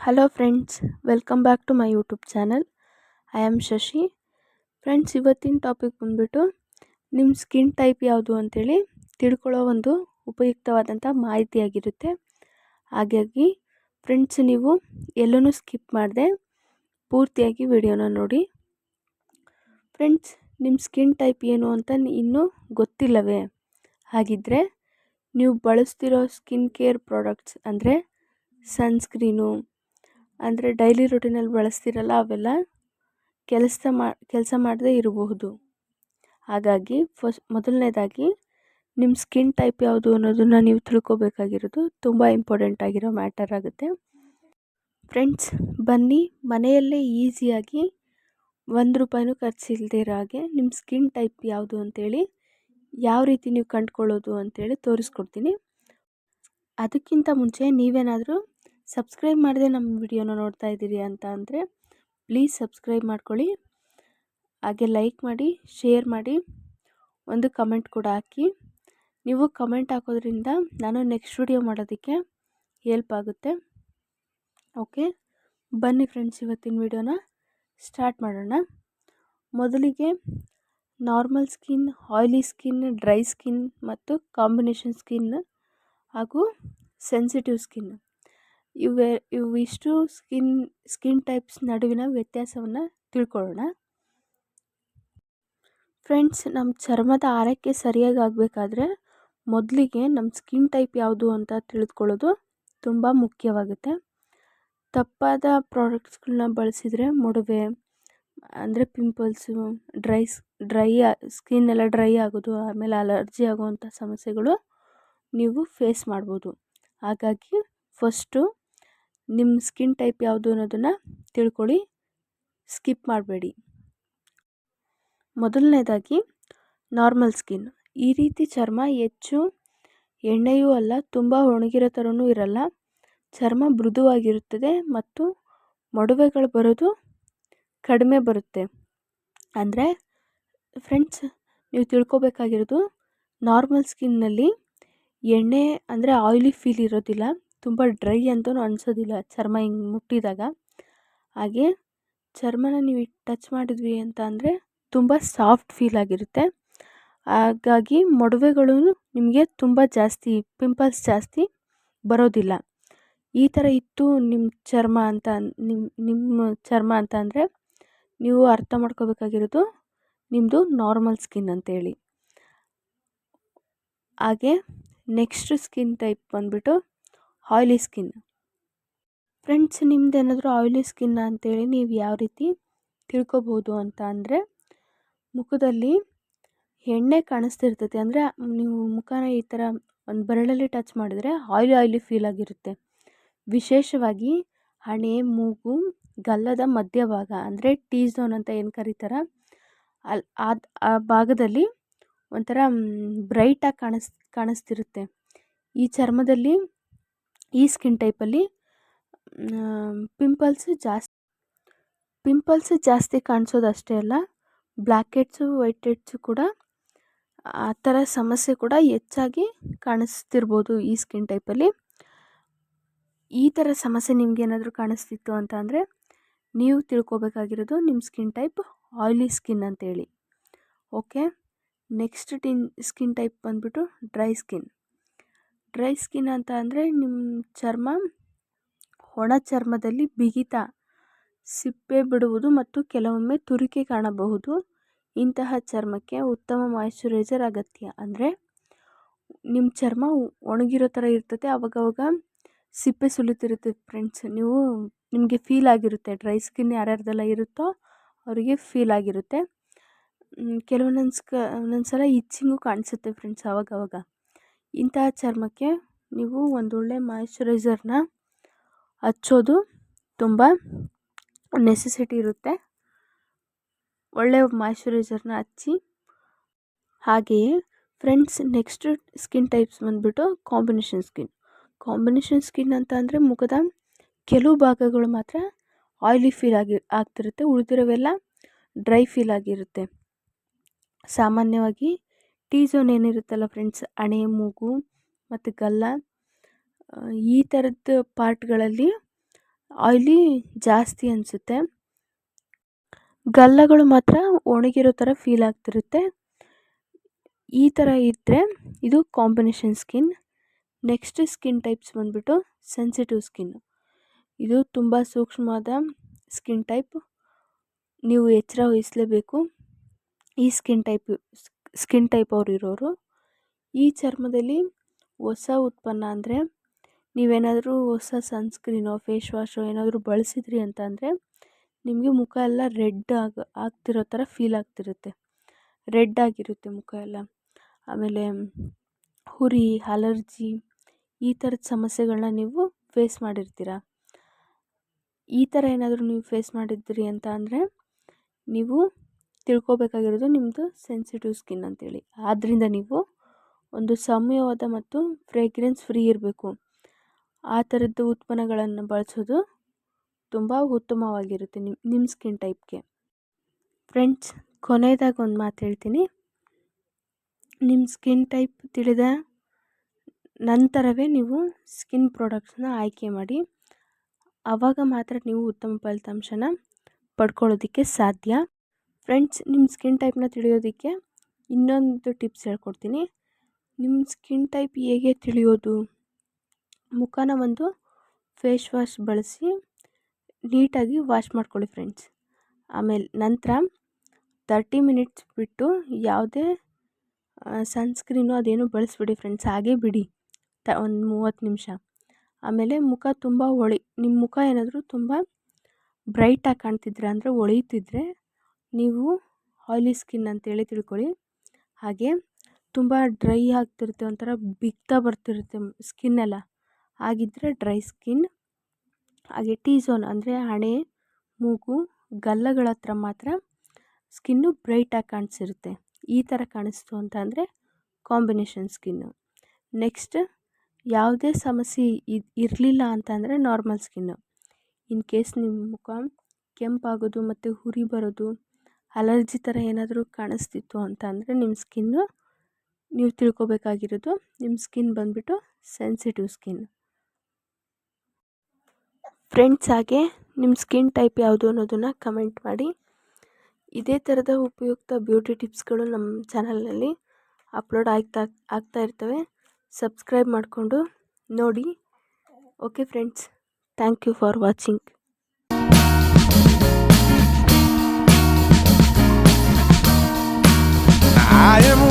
Hello friends, welcome back to my YouTube channel. I am Shashi. Friends, ಇವತ್ತಿನ topic ಬಂದ್ಬಿಟ್ಟು ನಿಮ್ಮ skin type ಯಾವುದು ಅಂಥೇಳಿ ತಿಳ್ಕೊಳ್ಳೋ ಒಂದು ಉಪಯುಕ್ತವಾದಂಥ ಮಾಹಿತಿಯಾಗಿರುತ್ತೆ. ಹಾಗಾಗಿ ಫ್ರೆಂಡ್ಸ್, ನೀವು ಎಲ್ಲೂ ಸ್ಕಿಪ್ ಮಾಡದೆ ಪೂರ್ತಿಯಾಗಿ ವಿಡಿಯೋನ ನೋಡಿ. ಫ್ರೆಂಡ್ಸ್, ನಿಮ್ಮ ಸ್ಕಿನ್ ಟೈಪ್ ಏನು ಅಂತ ಇನ್ನೂ ಗೊತ್ತಿಲ್ಲವೇ? ಹಾಗಿದ್ದರೆ ನೀವು ಬಳಸ್ತಿರೋ ಸ್ಕಿನ್ ಕೇರ್ ಪ್ರಾಡಕ್ಟ್ಸ್ ಅಂದರೆ ಸನ್ಸ್ಕ್ರೀನು, ಅಂದರೆ ಡೈಲಿ ರೂಟೀನಲ್ಲಿ ಬಳಸ್ತಿರಲ್ಲ, ಅವೆಲ್ಲ ಕೆಲಸ ಮಾಡದೇ ಇರಬಹುದು. ಹಾಗಾಗಿ ಮೊದಲನೇದಾಗಿ ನಿಮ್ಮ ಸ್ಕಿನ್ ಟೈಪ್ ಯಾವುದು ಅನ್ನೋದನ್ನು ನೀವು ತಿಳ್ಕೊಬೇಕಾಗಿರೋದು ತುಂಬ ಇಂಪಾರ್ಟೆಂಟ್ ಆಗಿರೋ ಮ್ಯಾಟರ್ ಆಗುತ್ತೆ. ಫ್ರೆಂಡ್ಸ್, ಬನ್ನಿ ಮನೆಯಲ್ಲೇ ಈಸಿಯಾಗಿ ₹1 ಖರ್ಚಿಲ್ಲದೆ ಇರೋ ಹಾಗೆ ನಿಮ್ಮ ಸ್ಕಿನ್ ಟೈಪ್ ಯಾವುದು ಅಂತೇಳಿ ಯಾವ ರೀತಿ ನೀವು ಕಂಡುಕೊಳ್ಳೋದು ಅಂತೇಳಿ ತೋರಿಸ್ಕೊಡ್ತೀನಿ. ಅದಕ್ಕಿಂತ ಮುಂಚೆ ನೀವೇನಾದರೂ ಸಬ್ಸ್ಕ್ರೈಬ್ ಮಾಡದೆ ನಮ್ಮ ವಿಡಿಯೋನ ನೋಡ್ತಾ ಇದ್ದೀರಿ ಅಂತ ಅಂದರೆ ಪ್ಲೀಸ್ ಸಬ್ಸ್ಕ್ರೈಬ್ ಮಾಡ್ಕೊಳ್ಳಿ. ಹಾಗೆ ಲೈಕ್ ಮಾಡಿ, ಶೇರ್ ಮಾಡಿ, ಒಂದು ಕಮೆಂಟ್ ಕೂಡ ಹಾಕಿ. ನೀವು ಕಮೆಂಟ್ ಹಾಕೋದ್ರಿಂದ ನಾನು ನೆಕ್ಸ್ಟ್ ವಿಡಿಯೋ ಮಾಡೋದಕ್ಕೆ ಹೆಲ್ಪ್ ಆಗುತ್ತೆ. ಓಕೆ, ಬನ್ನಿ ಫ್ರೆಂಡ್ಸ್, ಇವತ್ತಿನ ವಿಡಿಯೋನ ಸ್ಟಾರ್ಟ್ ಮಾಡೋಣ. ಮೊದಲಿಗೆ normal skin, oily skin, dry skin ಮತ್ತು ಕಾಂಬಿನೇಷನ್ ಸ್ಕಿನ್ ಹಾಗೂ ಸೆನ್ಸಿಟಿವ್ ಸ್ಕಿನ್, ಇವಿಷ್ಟು ಸ್ಕಿನ್ ಟೈಪ್ಸ್ ನಡುವಿನ ವ್ಯತ್ಯಾಸವನ್ನು ತಿಳ್ಕೊಳ್ಳೋಣ. ಫ್ರೆಂಡ್ಸ್, ನಮ್ಮ ಚರ್ಮದ ಆರೈಕೆ ಸರಿಯಾಗಿ ಆಗಬೇಕಾದ್ರೆ ಮೊದಲಿಗೆ ನಮ್ಮ ಸ್ಕಿನ್ ಟೈಪ್ ಯಾವುದು ಅಂತ ತಿಳಿದುಕೊಳ್ಳೋದು ತುಂಬ ಮುಖ್ಯವಾಗುತ್ತೆ. ತಪ್ಪಾದ ಪ್ರಾಡಕ್ಟ್ಸ್ಗಳನ್ನ ಬಳಸಿದರೆ ಮೊಡವೆ, ಅಂದರೆ ಪಿಂಪಲ್ಸು, ಡ್ರೈ ಸ್ಕಿನ್ ಎಲ್ಲ ಡ್ರೈ ಆಗೋದು, ಆಮೇಲೆ ಅಲರ್ಜಿ ಆಗೋವಂಥ ಸಮಸ್ಯೆಗಳು ನೀವು ಫೇಸ್ ಮಾಡ್ಬೋದು. ಹಾಗಾಗಿ ಫಸ್ಟು ನಿಮ್ಮ ಸ್ಕಿನ್ ಟೈಪ್ ಯಾವುದು ಅನ್ನೋದನ್ನು ತಿಳ್ಕೊಳ್ಳಿ, ಸ್ಕಿಪ್ ಮಾಡಬೇಡಿ. ಮೊದಲನೇದಾಗಿ ನಾರ್ಮಲ್ ಸ್ಕಿನ್. ಈ ರೀತಿ ಚರ್ಮ ಹೆಚ್ಚು ಎಣ್ಣೆಯೂ ಅಲ್ಲ, ತುಂಬ ಒಣಗಿರೋ ಥರನೂ ಇರಲ್ಲ. ಚರ್ಮ ಮೃದುವಾಗಿರುತ್ತದೆ ಮತ್ತು ಮೊಡವೆಗಳು ಬರೋದು ಕಡಿಮೆ ಬರುತ್ತೆ. ಅಂದರೆ ಫ್ರೆಂಡ್ಸ್, ನೀವು ತಿಳ್ಕೊಬೇಕಾಗಿರೋದು ನಾರ್ಮಲ್ ಸ್ಕಿನ್ನಲ್ಲಿ ಎಣ್ಣೆ ಅಂದರೆ ಆಯಿಲಿ ಫೀಲ್ ಇರೋದಿಲ್ಲ, ತುಂಬ ಡ್ರೈ ಅಂತೂ ಅನಿಸೋದಿಲ್ಲ ಚರ್ಮ ಹಿಂಗೆ ಮುಟ್ಟಿದಾಗ. ಹಾಗೆ ಚರ್ಮನ ನೀವು ಟಚ್ ಮಾಡಿದ್ವಿ ಅಂತ ಅಂದರೆ ತುಂಬ ಸಾಫ್ಟ್ ಫೀಲ್ ಆಗಿರುತ್ತೆ. ಹಾಗಾಗಿ ಮೊಡವೆಗಳು ನಿಮಗೆ ತುಂಬ ಜಾಸ್ತಿ, ಪಿಂಪಲ್ಸ್ ಜಾಸ್ತಿ ಬರೋದಿಲ್ಲ. ಈ ಥರ ಇತ್ತು ನಿಮ್ಮ ಚರ್ಮ ಅಂತ ಅಂದರೆ ನೀವು ಅರ್ಥ ಮಾಡ್ಕೋಬೇಕಾಗಿರೋದು ನಿಮ್ಮದು ನಾರ್ಮಲ್ ಸ್ಕಿನ್ ಅಂತೇಳಿ. ಹಾಗೆ ನೆಕ್ಸ್ಟ್ ಸ್ಕಿನ್ ಟೈಪ್ ಬಂದುಬಿಟ್ಟು ಆಯಿಲಿ ಸ್ಕಿನ್. ಫ್ರೆಂಡ್ಸ್, ನಿಮ್ಮದೇನಾದರೂ ಆಯಿಲಿ ಸ್ಕಿನ್ ಅಂತೇಳಿ ನೀವು ಯಾವ ರೀತಿ ತಿಳ್ಕೊಬೋದು ಅಂತ ಅಂದರೆ, ಮುಖದಲ್ಲಿ ಎಣ್ಣೆ ಕಾಣಿಸ್ತಿರ್ತೈತೆ, ಅಂದರೆ ನೀವು ಮುಖನ ಈ ಥರ ಒಂದು ಬೆರಳಲ್ಲಿ ಟಚ್ ಮಾಡಿದರೆ ಆಯಿಲಿ ಫೀಲ್ ಆಗಿರುತ್ತೆ. ವಿಶೇಷವಾಗಿ ಹಣೆ, ಮೂಗು, ಗಲ್ಲದ ಮಧ್ಯಭಾಗ ಅಂದರೆ ಟೀ ಝೋನ್ ಅಂತ ಏನು ಕರೀತಾರೆ, ಆ ಭಾಗದಲ್ಲಿ ಒಂಥರ ಬ್ರೈಟಾಗಿ ಕಾಣಿಸ್ತಿರುತ್ತೆ. ಈ ಚರ್ಮದಲ್ಲಿ, ಈ ಸ್ಕಿನ್ ಟೈಪಲ್ಲಿ ಪಿಂಪಲ್ಸ್ ಜಾಸ್ತಿ ಕಾಣಿಸೋದು ಅಷ್ಟೇ ಅಲ್ಲ, ಬ್ಲ್ಯಾಕ್ ಹೆಡ್ಸು, ವೈಟ್ ಹೆಡ್ಸು ಕೂಡ, ಆ ಥರ ಸಮಸ್ಯೆ ಕೂಡ ಹೆಚ್ಚಾಗಿ ಕಾಣಿಸ್ತಿರ್ಬೋದು ಈ ಸ್ಕಿನ್ ಟೈಪಲ್ಲಿ. ಈ ಥರ ಸಮಸ್ಯೆ ನಿಮಗೇನಾದರೂ ಕಾಣಿಸ್ತಿತ್ತು ಅಂತ ಅಂದರೆ ನೀವು ತಿಳ್ಕೊಬೇಕಾಗಿರೋದು ನಿಮ್ಮ ಸ್ಕಿನ್ ಟೈಪ್ ಆಯಿಲಿ ಸ್ಕಿನ್ ಅಂತೇಳಿ. ಓಕೆ, ನೆಕ್ಸ್ಟ್ ಸ್ಕಿನ್ ಟೈಪ್ ಬಂದುಬಿಟ್ಟು ಡ್ರೈ ಸ್ಕಿನ್. ಡ್ರೈ ಸ್ಕಿನ್ ಅಂತ ಅಂದರೆ ನಿಮ್ಮ ಚರ್ಮ ಒಣ ಚರ್ಮದಲ್ಲಿ ಬಿಗಿತ, ಸಿಪ್ಪೆ ಬಿಡುವುದು ಮತ್ತು ಕೆಲವೊಮ್ಮೆ ತುರಿಕೆ ಕಾಣಬಹುದು. ಇಂತಹ ಚರ್ಮಕ್ಕೆ ಉತ್ತಮ ಮಾಯಿಶ್ಚರೈಸರ್ ಅಗತ್ಯ. ಅಂದರೆ ನಿಮ್ಮ ಚರ್ಮ ಒಣಗಿರೋ ಥರ ಇರ್ತದೆ, ಅವಾಗವಾಗ ಸಿಪ್ಪೆ ಸುಲಿತಿರುತ್ತೆ ಫ್ರೆಂಡ್ಸ್. ನಿಮಗೆ ಫೀಲ್ ಆಗಿರುತ್ತೆ, ಡ್ರೈ ಸ್ಕಿನ್ ಯಾರ್ಯಾರ್ದೆಲ್ಲ ಇರುತ್ತೋ ಅವರಿಗೆ ಫೀಲ್ ಆಗಿರುತ್ತೆ. ಒಂದೊಂದ್ಸಲ ಇಚ್ಚಿಂಗು ಕಾಣಿಸುತ್ತೆ ಫ್ರೆಂಡ್ಸ್ ಆವಾಗವಾಗ. ಇಂತಹ ಚರ್ಮಕ್ಕೆ ನೀವು ಒಂದೊಳ್ಳೆ ಮಾಯಿಶ್ಚರೈಸರ್ನ ಹಚ್ಚೋದು ತುಂಬ ನೆಸೆಸಿಟಿ ಇರುತ್ತೆ. ಒಳ್ಳೆಯ ಮಾಯಿಶ್ಚರೈಸರ್ನ ಹಚ್ಚಿ. ಹಾಗೆಯೇ ಫ್ರೆಂಡ್ಸ್, ನೆಕ್ಸ್ಟ್ ಸ್ಕಿನ್ ಟೈಪ್ಸ್ ಬಂದುಬಿಟ್ಟು ಕಾಂಬಿನೇಷನ್ ಸ್ಕಿನ್ ಅಂತ ಅಂದರೆ ಮುಖದ ಕೆಲವು ಭಾಗಗಳು ಮಾತ್ರ ಆಯಿಲಿ ಫೀಲ್ ಆಗ್ತಿರುತ್ತೆ, ಉಳಿದಿರೋವೆಲ್ಲ ಡ್ರೈ ಫೀಲ್ ಆಗಿರುತ್ತೆ. ಸಾಮಾನ್ಯವಾಗಿ ಟೀ ಝೋನ್ ಏನಿರುತ್ತಲ್ಲ ಫ್ರೆಂಡ್ಸ್, ಹಣೆ, ಮೂಗು ಮತ್ತು ಗಲ್ಲ, ಈ ಥರದ್ದು ಪಾರ್ಟ್ಗಳಲ್ಲಿ ಆಯ್ಲಿ ಜಾಸ್ತಿ ಅನಿಸುತ್ತೆ. ಗಲ್ಲಗಳು ಮಾತ್ರ ಒಣಗಿರೋ ಥರ ಫೀಲ್ ಆಗ್ತಿರುತ್ತೆ. ಈ ಥರ ಇದ್ದರೆ ಇದು combination skin. Next skin types ಬಂದ್ಬಿಟ್ಟು ಸೆನ್ಸಿಟಿವ್ ಸ್ಕಿನ್. ಇದು ತುಂಬ ಸೂಕ್ಷ್ಮವಾದ ಸ್ಕಿನ್ ಟೈಪ್. ನೀವು ಎಚ್ಚರ ವಹಿಸಲೇಬೇಕು. ಈ ಸ್ಕಿನ್ ಟೈಪ್ ಅವ್ರು ಇರೋರು. ಈ ಚರ್ಮದಲ್ಲಿ ಹೊಸ ಉತ್ಪನ್ನ ಅಂದರೆ ನೀವೇನಾದರೂ ಹೊಸ ಸನ್ಸ್ಕ್ರೀನೋ ಫೇಸ್ ವಾಶೋ ಏನಾದರೂ ಬಳಸಿದ್ರಿ ಅಂತ ಅಂದರೆ ನಿಮಗೆ ಮುಖ ಎಲ್ಲ ರೆಡ್ ಆಗ್ತಿರೋ ಥರ ಫೀಲ್ ಆಗ್ತಿರುತ್ತೆ. ರೆಡ್ ಆಗಿರುತ್ತೆ ಮುಖ ಎಲ್ಲ. ಆಮೇಲೆ ಉರಿ, ಅಲರ್ಜಿ ಈ ಥರದ ಸಮಸ್ಯೆಗಳನ್ನ ನೀವು ಫೇಸ್ ಮಾಡಿರ್ತೀರ. ಈ ಥರ ಏನಾದರೂ ನೀವು ಫೇಸ್ ಮಾಡಿದ್ರಿ ಅಂತ ಅಂದರೆ ನೀವು ತಿಳ್ಕೊಬೇಕಾಗಿರೋದು ನಿಮ್ಮದು ಸೆನ್ಸಿಟಿವ್ ಸ್ಕಿನ್ ಅಂತೇಳಿ. ಆದ್ದರಿಂದ ನೀವು ಒಂದು ಸೌಮ್ಯವಾದ ಮತ್ತು ಫ್ರೇಗ್ರೆನ್ಸ್ ಫ್ರೀ ಇರಬೇಕು. ಆ ಥರದ್ದು ಉತ್ಪನ್ನಗಳನ್ನು ಬಳಸೋದು ತುಂಬ ಉತ್ತಮವಾಗಿರುತ್ತೆ ನಿಮ್ಮ ಸ್ಕಿನ್ ಟೈಪ್ಗೆ. ಫ್ರೆಂಡ್ಸ್, ಕೊನೆಯದಾಗಿ ಒಂದು ಮಾತು ಹೇಳ್ತೀನಿ. ನಿಮ್ಮ ಸ್ಕಿನ್ ಟೈಪ್ ತಿಳಿದ ನಂತರವೇ ನೀವು ಸ್ಕಿನ್ ಪ್ರಾಡಕ್ಟ್ಸ್ನ ಆಯ್ಕೆ ಮಾಡಿ. ಆವಾಗ ಮಾತ್ರ ನೀವು ಉತ್ತಮ ಫಲಿತಾಂಶನ ಪಡ್ಕೊಳ್ಳೋದಕ್ಕೆ ಸಾಧ್ಯ. ಫ್ರೆಂಡ್ಸ್, ನಿಮ್ಮ ಸ್ಕಿನ್ ಟೈಪ್ನ ತಿಳಿಯೋದಕ್ಕೆ ಇನ್ನೊಂದು ಟಿಪ್ಸ್ ಹೇಳ್ಕೊಡ್ತೀನಿ. ನಿಮ್ಮ ಸ್ಕಿನ್ ಟೈಪ್ ಹೇಗೆ ತಿಳಿಯೋದು? ಮುಖನ ಒಂದು ಫೇಸ್ ವಾಶ್ ಬಳಸಿ ನೀಟಾಗಿ ವಾಶ್ ಮಾಡ್ಕೊಳ್ಳಿ ಫ್ರೆಂಡ್ಸ್. ಆಮೇಲೆ ನಂತರ 30 ಮಿನಿಟ್ಸ್ ಬಿಟ್ಟು ಯಾವುದೇ ಸನ್ಸ್ಕ್ರೀನು ಅದೇನು ಬಳಸ್ಬಿಡಿ ಫ್ರೆಂಡ್ಸ್. ಹಾಗೇ ಬಿಡಿ ಒಂದು 30 ನಿಮಿಷ. ಆಮೇಲೆ ಮುಖ ತುಂಬ ನಿಮ್ಮ ಮುಖ ಏನಾದರೂ ತುಂಬ ಬ್ರೈಟಾಗಿ ಕಾಣ್ತಿದ್ರೆ ಅಂದರೆ ಹೊಳೆಯುತ್ತಿದ್ರೆ ನೀವು ಆಯ್ಲಿ ಸ್ಕಿನ್ ಅಂತೇಳಿ ತಿಳ್ಕೊಳ್ಳಿ. ಹಾಗೆ ತುಂಬ ಡ್ರೈ ಆಗ್ತಿರುತ್ತೆ, ಒಂಥರ ಬಿಗ್ತಾ ಬರ್ತಿರುತ್ತೆ ಸ್ಕಿನ್ನೆಲ್ಲ, ಹಾಗಿದ್ದರೆ ಡ್ರೈ ಸ್ಕಿನ್. ಹಾಗೆ ಟಿ-ಝೋನ್ ಅಂದರೆ ಹಣೆ, ಮೂಗು, ಗಲ್ಲಗಳ ಹತ್ರ ಮಾತ್ರ ಸ್ಕಿನ್ನು ಬ್ರೈಟಾಗಿ ಕಾಣಿಸಿರುತ್ತೆ. ಈ ಥರ ಕಾಣಿಸ್ತು ಅಂತ ಅಂದರೆ ಕಾಂಬಿನೇಷನ್ ಸ್ಕಿನ್ನು. ನೆಕ್ಸ್ಟ್, ಯಾವುದೇ ಸಮಸ್ಯೆ ಇರಲಿಲ್ಲ ಅಂತಂದರೆ ನಾರ್ಮಲ್ ಸ್ಕಿನ್ನು. ಇನ್ ಕೇಸ್ ನಿಮ್ಮ ಮುಖ ಕೆಂಪಾಗೋದು ಮತ್ತು ಉರಿ ಬರೋದು, ಅಲರ್ಜಿ ಥರ ಏನಾದರೂ ಕಾಣಿಸ್ತಿತ್ತು ಅಂತ ಅಂದರೆ ನಿಮ್ಮ ಸ್ಕಿನ್ನು ನೀವು ತಿಳ್ಕೊಬೇಕಾಗಿರೋದು ನಿಮ್ಮ ಸ್ಕಿನ್ ಬಂದುಬಿಟ್ಟು ಸೆನ್ಸಿಟಿವ್ ಸ್ಕಿನ್. ಫ್ರೆಂಡ್ಸ್, ಹಾಗೆ ನಿಮ್ಮ ಸ್ಕಿನ್ ಟೈಪ್ ಯಾವುದು ಅನ್ನೋದನ್ನು ಕಮೆಂಟ್ ಮಾಡಿ. ಇದೇ ಥರದ ಉಪಯುಕ್ತ ಬ್ಯೂಟಿ ಟಿಪ್ಸ್ಗಳು ನಮ್ಮ ಚಾನಲ್ನಲ್ಲಿ ಅಪ್ಲೋಡ್ ಆಗ್ತಾ ಇರ್ತವೆ. ಸಬ್ಸ್ಕ್ರೈಬ್ ಮಾಡಿಕೊಂಡು ನೋಡಿ. Okay friends, thank you for watching. I am